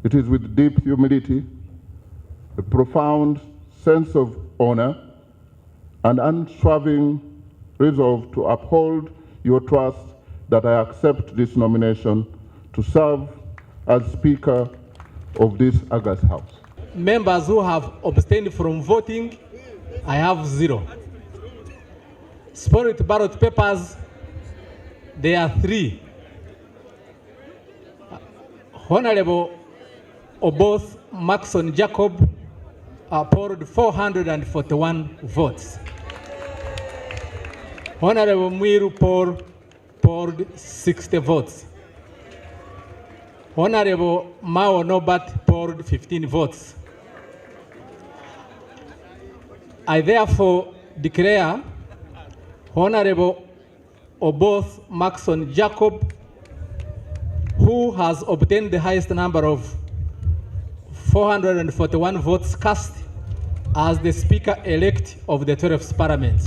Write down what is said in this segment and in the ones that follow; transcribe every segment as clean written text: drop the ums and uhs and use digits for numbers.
It is with deep humility, a profound sense of honor, and unswerving resolve to uphold your trust that I accept this nomination to serve as Speaker of this august House. Members who have abstained from voting, I have 0. Spoiled ballot papers, there are 3. Honorable Oboth Maxon Jacob polled 441 votes. Honorable Mwiru Paul polled 60 votes. Honorable Mao Nobat polled 15 votes. I therefore declare Honorable Oboth Maxon Jacob, who has obtained the highest number of 441 votes cast, as the Speaker-elect of the 12th Parliament.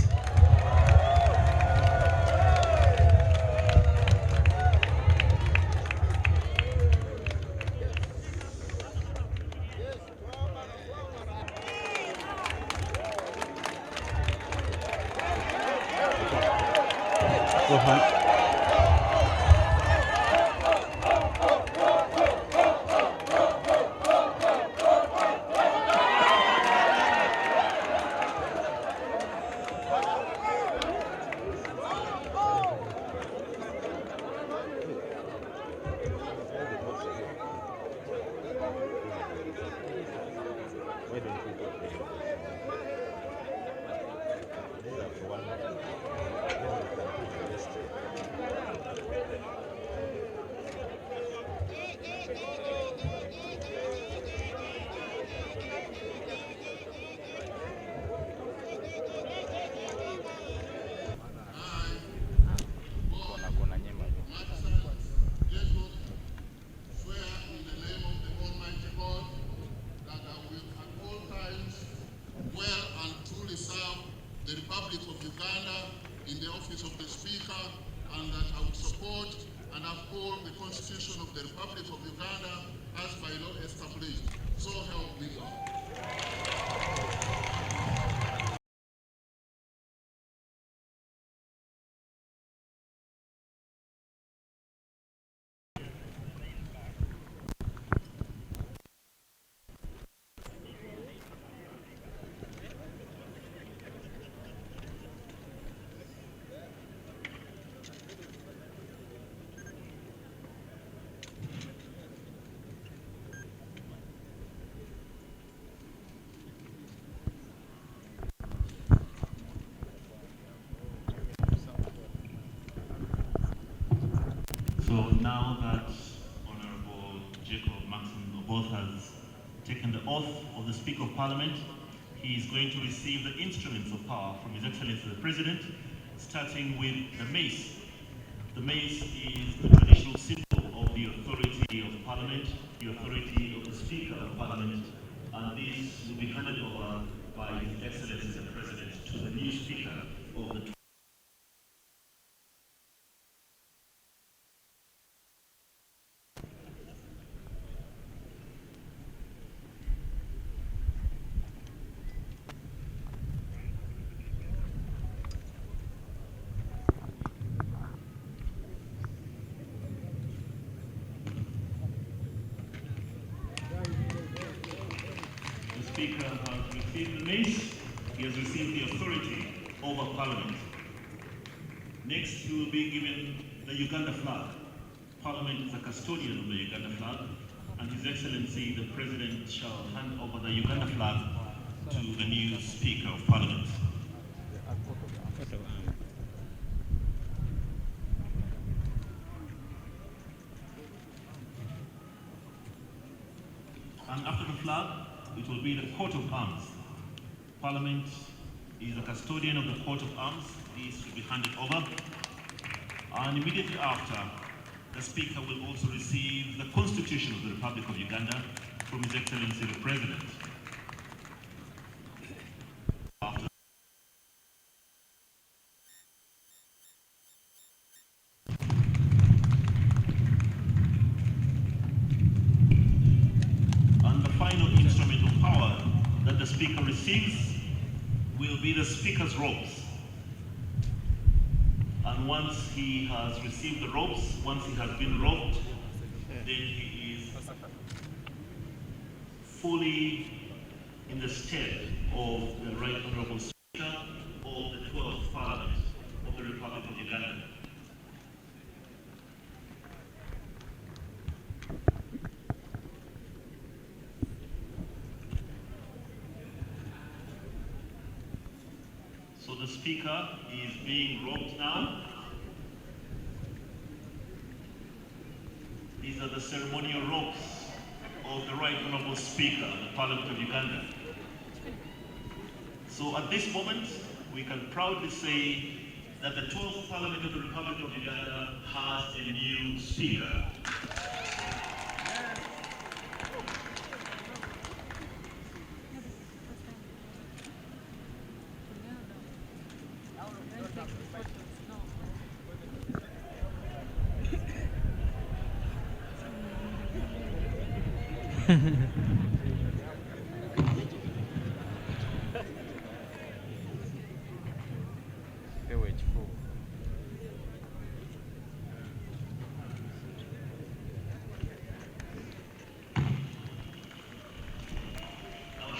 The Republic of Uganda in the office of the Speaker, and that I would support and uphold the Constitution of the Republic of Uganda as by law established. So help me God. So now that Honorable Jacob Maxon Oboth has taken the oath of the Speaker of Parliament, he is going to receive the instruments of power from His Excellency the President, starting with the mace. The mace is the traditional symbol of the authority of Parliament, the authority of the Speaker of Parliament, and this will be handed over by His Excellency the President to the new Speaker of the Speaker has received the mace. He has received the authority over Parliament. Next, he will be given the Uganda flag. Parliament is a custodian of the Uganda flag, and His Excellency the President shall hand over the Uganda flag to the new Speaker of Parliament. And after the flag, it will be the coat of arms. Parliament is the custodian of the coat of arms. This will be handed over. And immediately after, the Speaker will also receive the Constitution of the Republic of Uganda from His Excellency the President. After final instrument of power that the Speaker receives will be the Speaker's robes. And once he has received the robes, once he has been robed, then he is fully in the stead of the Right Honourable Speaker of the 12th Parliament of the Republic of Uganda. So the Speaker is being robed now. These are the ceremonial robes of the Right Honourable Speaker of the Parliament of Uganda. So at this moment, we can proudly say that the 12th Parliament of the Republic of Uganda has a new Speaker.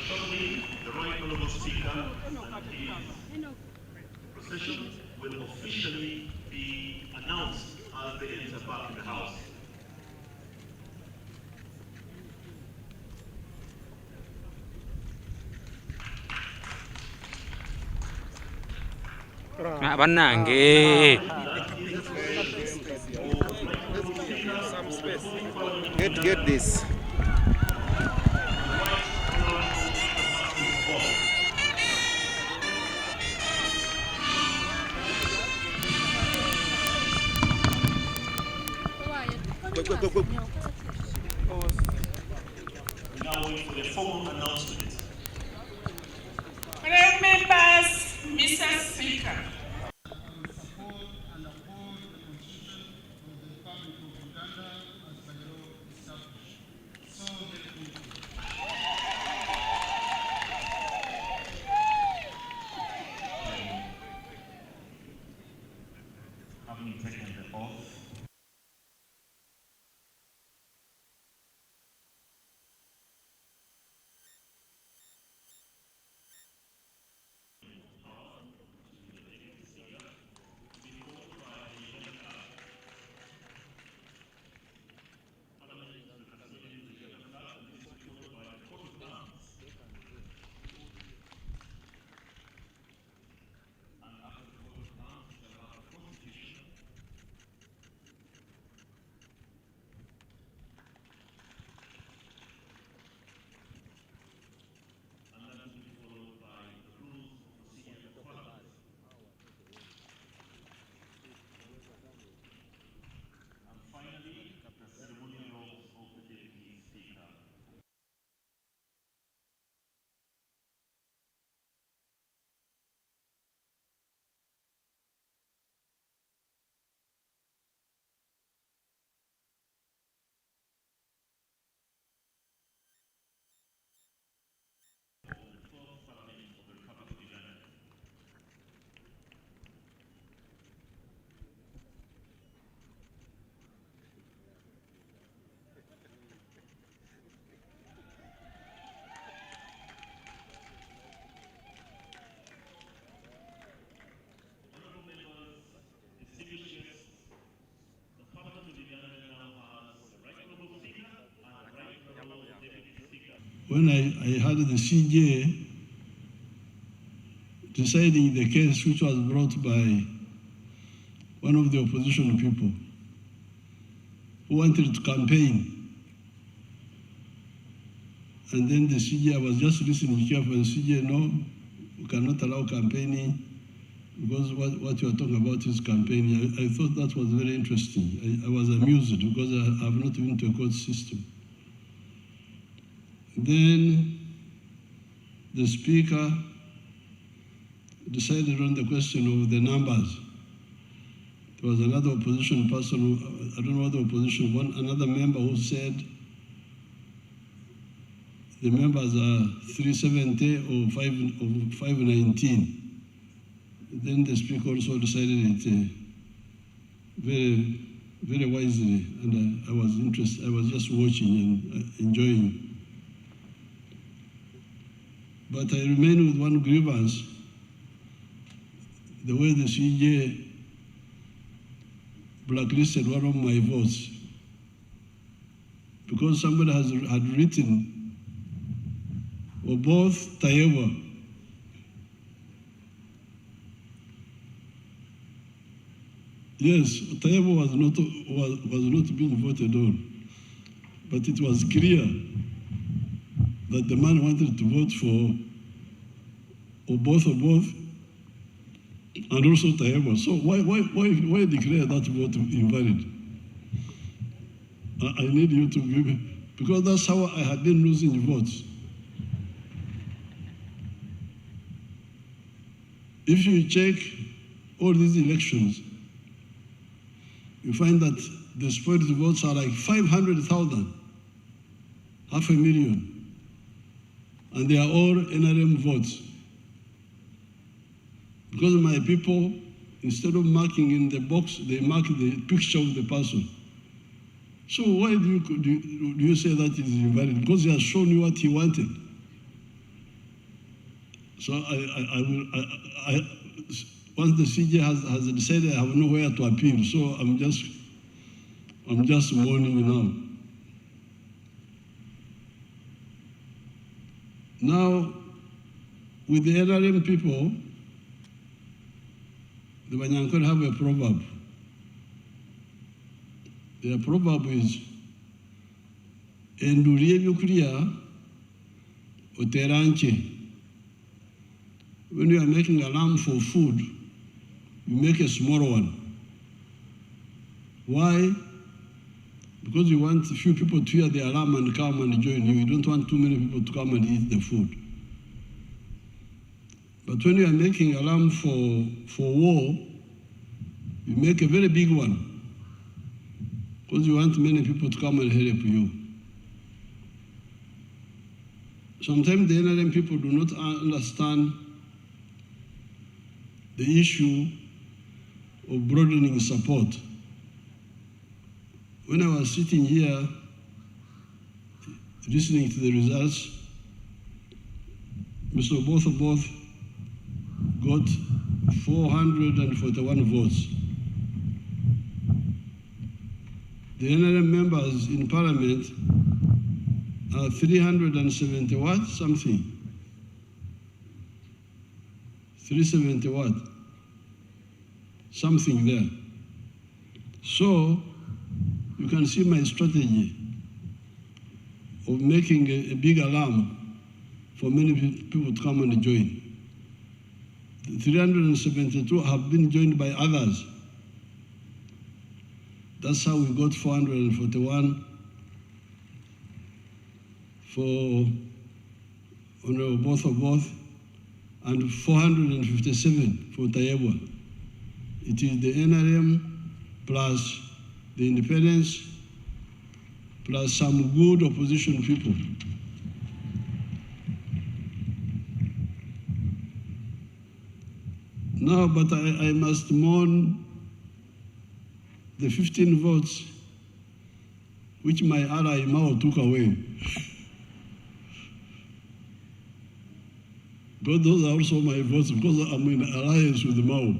Shortly, the Right Honourable Speaker and his procession will officially be announced as they enter back in the House. Get this. Go. Now wait for the formal announcement. Honourable members, Mr. Speaker. Support and uphold the Constitution of the Republic of Uganda as by law established. So help me God. Having taken the oath, when I had the CJ deciding the case which was brought by one of the opposition people who wanted to campaign. And then the CJ, I was just listening carefully, the CJ, no, we cannot allow campaigning because what you are talking about is campaigning. I thought that was very interesting. I was amused because I have not been to a court system. Then the Speaker decided on the question of the numbers. There was another opposition person, I don't know what the opposition, another member who said the members are 370 or 519. Then the speaker also decided it very, very wisely, and I was interested. I was just watching and enjoying. But I remain with one grievance: the way the CJ blacklisted one of my votes, because somebody had written, or both Tayewa. Yes, Tayewa was not being voted on, but it was clear that the man wanted to vote for or both, and also Tayewa. So why declare that vote invalid? I need you to give it, because that's how I had been losing votes. If you check all these elections, you find that the spoiled votes are like 500,000, 500,000, and they are all NRM votes. Because my people, instead of marking in the box, they mark the picture of the person. So why do you say that is invalid? Because he has shown you what he wanted. So once the CJ has decided, I have nowhere to appeal. So I'm just mourning now. Now, with the NRM people, the Banyankole have a proverb. Their proverb is, "Endurie byokulya oteranche." When you are making a lamb for food, you make a small one. Why? Because you want a few people to hear the alarm and come and join you. You don't want too many people to come and eat the food. But when you are making a lamb for war, you make a very big one, because you want many people to come and help you. Sometimes the NRM people do not understand the issue of broadening support. When I was sitting here listening to the results, Mr. Both got 441 votes. The NRM members in Parliament are 370 what? Something. 370 what? Something there. So you can see my strategy of making a big alarm for many people to come and join. The 372 have been joined by others. That's how we got 441 for Honorable Both and 457 for Tayewa. It is the NRM plus the independents plus some good opposition people. No, but I must mourn the 15 votes which my ally Mao took away. But those are also my votes because I'm in alliance with Mao.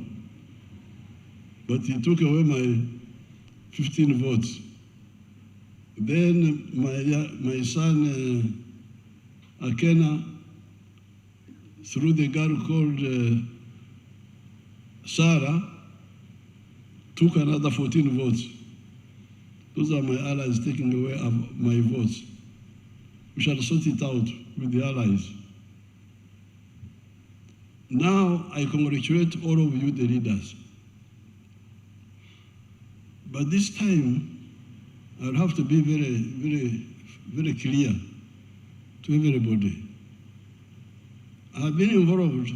But he took away my 15 votes. Then my son Akena, through the girl called Sarah, took another 14 votes. Those are my allies taking away my votes. We shall sort it out with the allies. Now I congratulate all of you, the leaders. But this time, I'll have to be very, very, very clear to everybody. I have been involved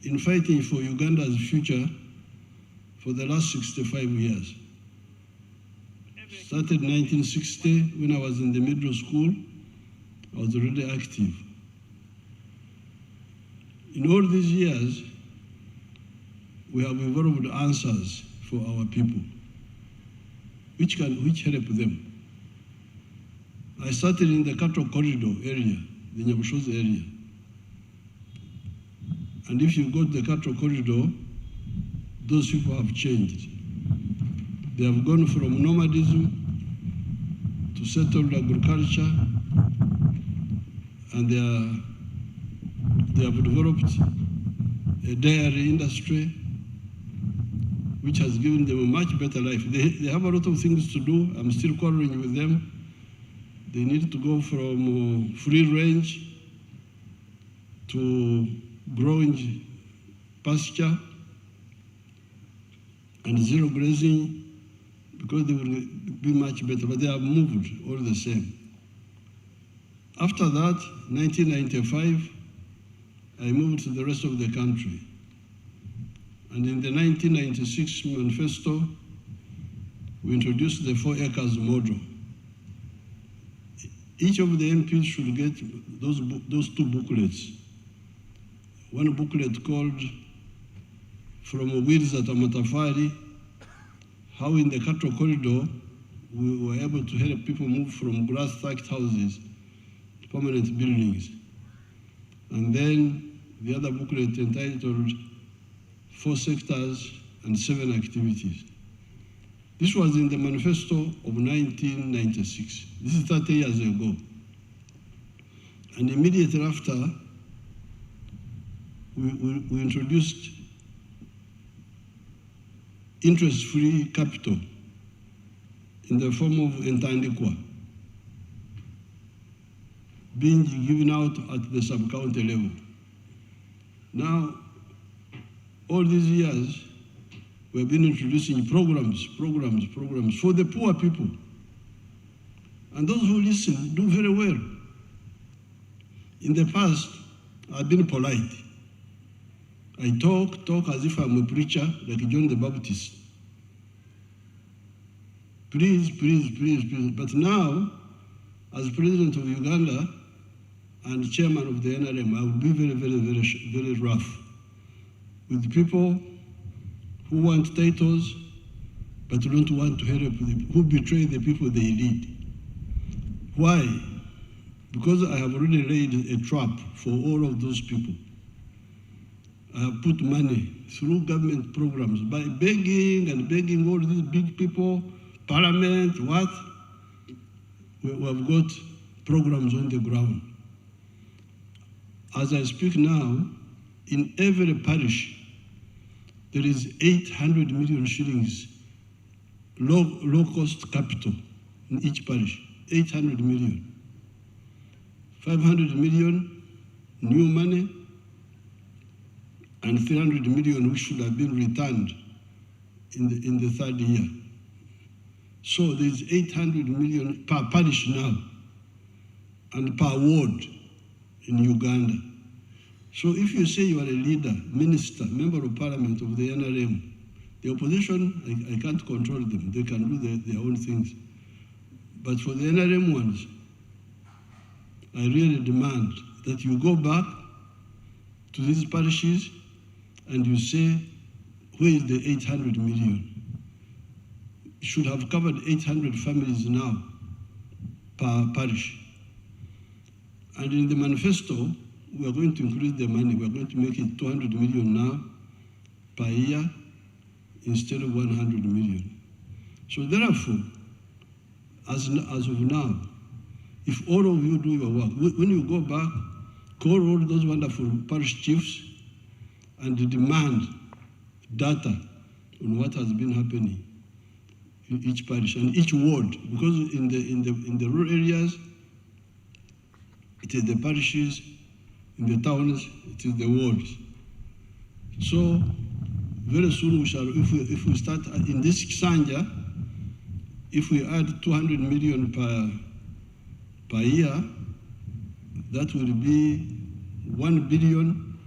in fighting for Uganda's future for the last 65 years. Started in 1960 when I was in the middle school, I was already active. In all these years, we have evolved answers for our people, which help them. I started in the cattle corridor area, the Nyabushozi area. And if you go to the cattle corridor, those people have changed. They have gone from nomadism to settled agriculture, and they have developed a dairy industry, which has given them a much better life. They have a lot of things to do. I'm still quarreling with them. They need to go from free range to growing pasture and zero grazing, because they will be much better, but they have moved all the same. After that, 1995, I moved to the rest of the country. And in the 1996 manifesto, we introduced the 4 acres model. Each of the MPs should get those 2 booklets. One booklet called From Weeds at Amatafari, how in the cattle corridor, we were able to help people move from grass-thatched houses to permanent buildings. And then the other booklet entitled 4 sectors and 7 activities. This was in the manifesto of 1996. This is 30 years ago. And immediately after, we introduced interest-free capital in the form of entandikwa, being given out at the sub-county level. Now, all these years, we have been introducing programs for the poor people. And those who listen do very well. In the past, I've been polite. I talk as if I'm a preacher, like John the Baptist. Please. But now, as president of Uganda and chairman of the NRM, I will be very rough with people who want titles, but don't want to help them, who betray the people they lead. Why? Because I have already laid a trap for all of those people. I have put money through government programs by begging all these big people, Parliament, what? We have got programs on the ground. As I speak now, in every parish, there is 800 million shillings low-cost capital in each parish, 800 million. 500 million new money, and 300 million which should have been returned in the 3rd year. So there's 800 million per parish now, and per ward in Uganda. So if you say you are a leader, minister, member of parliament of the NRM, the opposition, I can't control them. They can do their own things. But for the NRM ones, I really demand that you go back to these parishes and you say, where is the 800 million? It should have covered 800 families now per parish. And in the manifesto, we are going to increase the money. We are going to make it 200 million now per year instead of 100 million. So therefore, as of now, if all of you do your work, when you go back, call all those wonderful parish chiefs and demand data on what has been happening in each parish and each ward, because in the rural areas, it is the parishes, in the towns, it is the wards. So very soon we shall, if we start in this Ekisanja, if we add 200 million per year, that will be 1 billion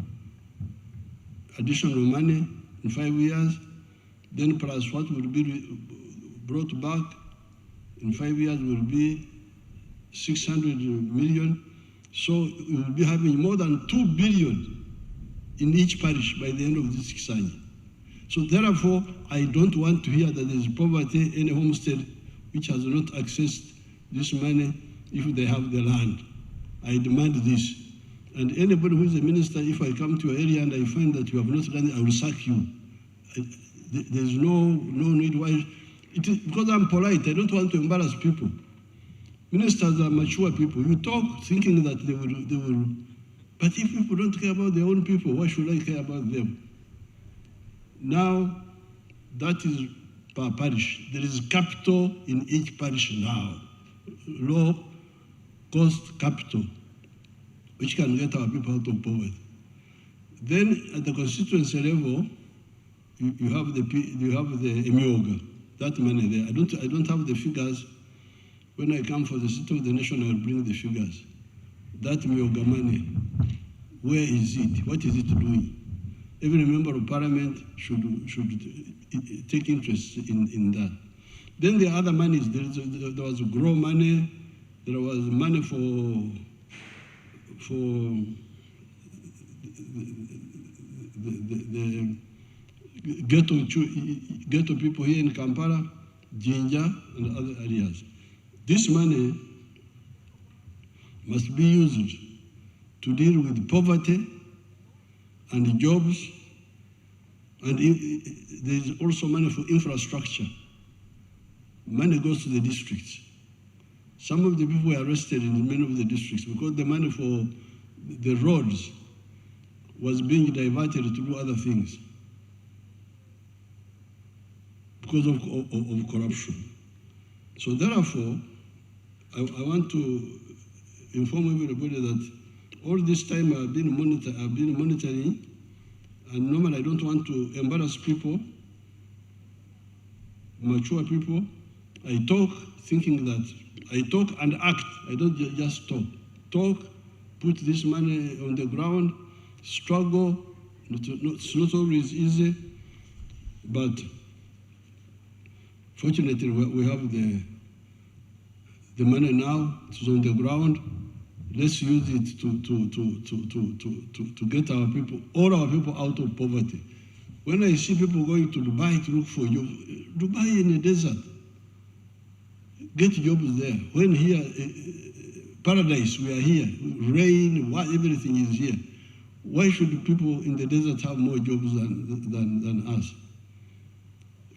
additional money in 5 years, then plus what will be brought back in 5 years will be 600 million. So we will be having more than 2 billion in each parish by the end of this Ekisanja. So therefore, I don't want to hear that there is poverty in a homestead which has not accessed this money if they have the land. I demand this. And anybody who is a minister, if I come to your area and I find that you have not done it, I will sack you. There's no need why. It is because I'm polite. I don't want to embarrass people. Ministers are mature people. You talk thinking that they will. But if people don't care about their own people, why should I care about them? Now, that is per parish. There is capital in each parish now. Low cost capital, which can get our people out of poverty. Then at the constituency level, you have the Emioga, that money there. I don't have the figures. When I come for the City of the Nation, I will bring the figures. That Emioga money, where is it? What is it doing? Every member of parliament should take interest in that. Then the other monies, there was grow money, there was money for the ghetto people here in Kampala, Jinja, and other areas. This money must be used to deal with poverty and jobs, and there is also money for infrastructure. Money goes to the districts. Some of the people were arrested in many of the districts because the money for the roads was being diverted to do other things because of corruption. So therefore, I want to inform everybody that all this time I've been monitoring, and normally I don't want to embarrass people, mature people. I talk thinking that I talk and act. I don't just talk. Talk, put this money on the ground, struggle. It's not always easy, but fortunately we have the money now. It's on the ground. Let's use it to get our people, all our people, out of poverty. When I see people going to Dubai to look for jobs, Dubai in the desert, get jobs there. When here, paradise, we are here, rain, everything is here. Why should people in the desert have more jobs than us?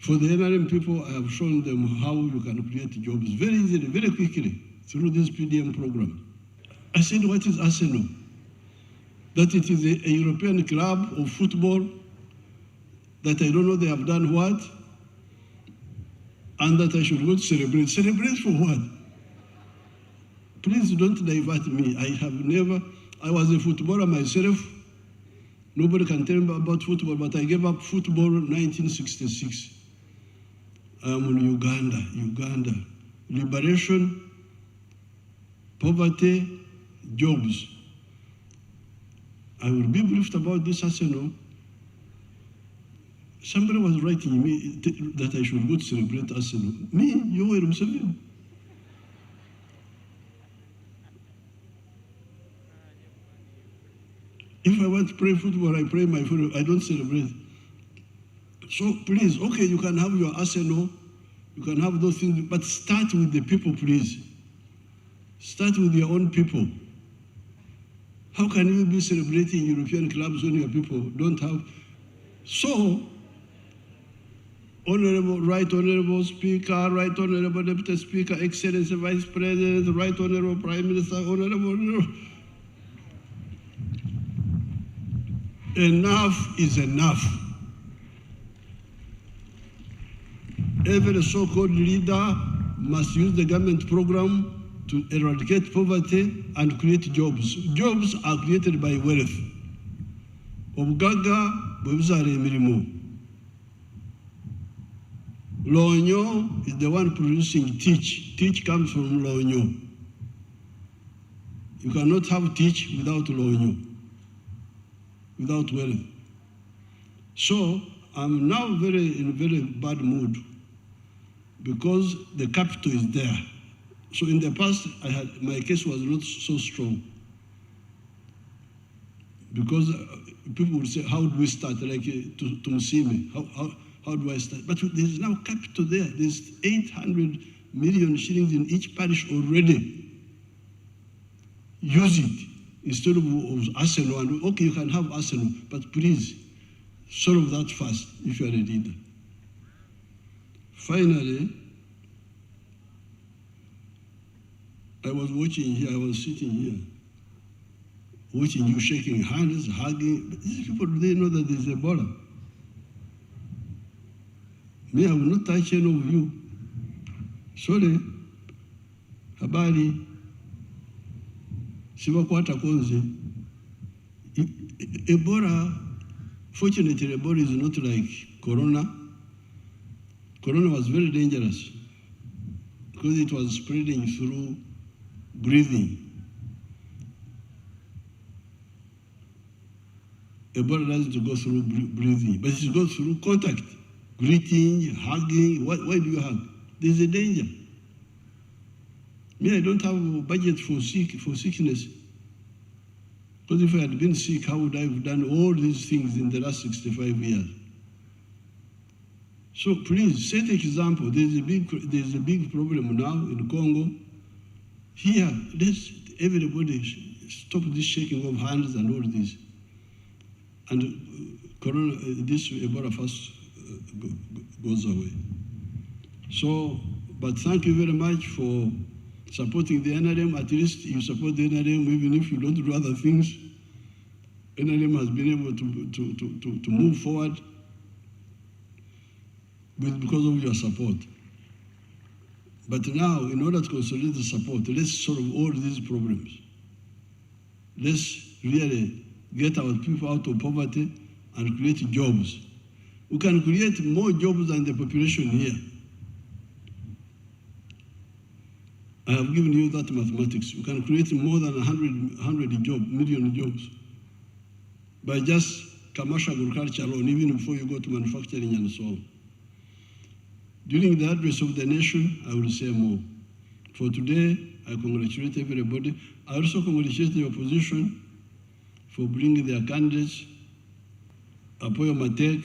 For the NRM people, I have shown them how you can create jobs very easily, very quickly, through this PDM program. I said, what is Arsenal? That it is a European club of football, that I don't know they have done what, and that I should go to celebrate. Celebrate for what? Please don't divert me. I was a footballer myself. Nobody can tell me about football, but I gave up football in 1966. I'm in Uganda. Liberation, poverty, jobs. I will be briefed about this Arsenal. Somebody was writing me that I should go to celebrate Arsenal. Me, Museveni. If I want to play football, I play my football. I don't celebrate. So please, okay, you can have your Arsenal, you can have those things, but start with the people, please. Start with your own people. How can you be celebrating European clubs when your people don't have? So, Right Honorable Speaker, Right Honorable Deputy Speaker, Excellency Vice President, Right Honorable Prime Minister, Honorable. Enough is enough. Every so-called leader must use the government program to eradicate poverty and create jobs. Jobs are created by wealth. Obugaga bwebuzala emirimu. Lonyo is the one producing teach. Teach comes from Lonyo. You cannot have teach without Lonyo, without wealth. So I'm now in very bad mood because the capital is there. So in the past, my case was not so strong. Because people would say, how do we start? Like to Musime, how do I start? But there's now capital there. There's 800 million shillings in each parish already. Use it instead of arsenal. And okay, you can have arsenal, but please solve that fast if you are a leader. Finally, I was watching here, I was sitting here, watching you shaking hands, hugging. But these people, they know that there's Ebola. Me, I will not touch any of you. Sorry, habari, sibakwata konze. Ebola, fortunately, Ebola is not like Corona. Corona was very dangerous because it was spreading through breathing. Ebola doesn't go through breathing, but it goes through contact, greeting, hugging. Why do you hug? There's a danger. Me, I don't have a budget for sickness. Because if I had been sick, how would I have done all these things in the last 65 years? So please, set an example. There's a big problem now in Congo. Here, let's everybody stop this shaking of hands and all this. And Corona, this Ebola first goes away. So, but thank you very much for supporting the NRM. At least you support the NRM, even if you don't do other things. NRM has been able to move forward because of your support. But now, in order to consolidate the support, let's solve all these problems. Let's really get our people out of poverty and create jobs. We can create more jobs than the population here. I have given you that mathematics. We can create more than 100 million jobs by just commercial agriculture alone, even before you go to manufacturing and so on. During the address of the nation, I will say more. For today, I congratulate everybody. I also congratulate the opposition for bringing their candidates, Apoyo Matek,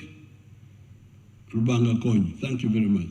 Rubanga Kony. Thank you very much.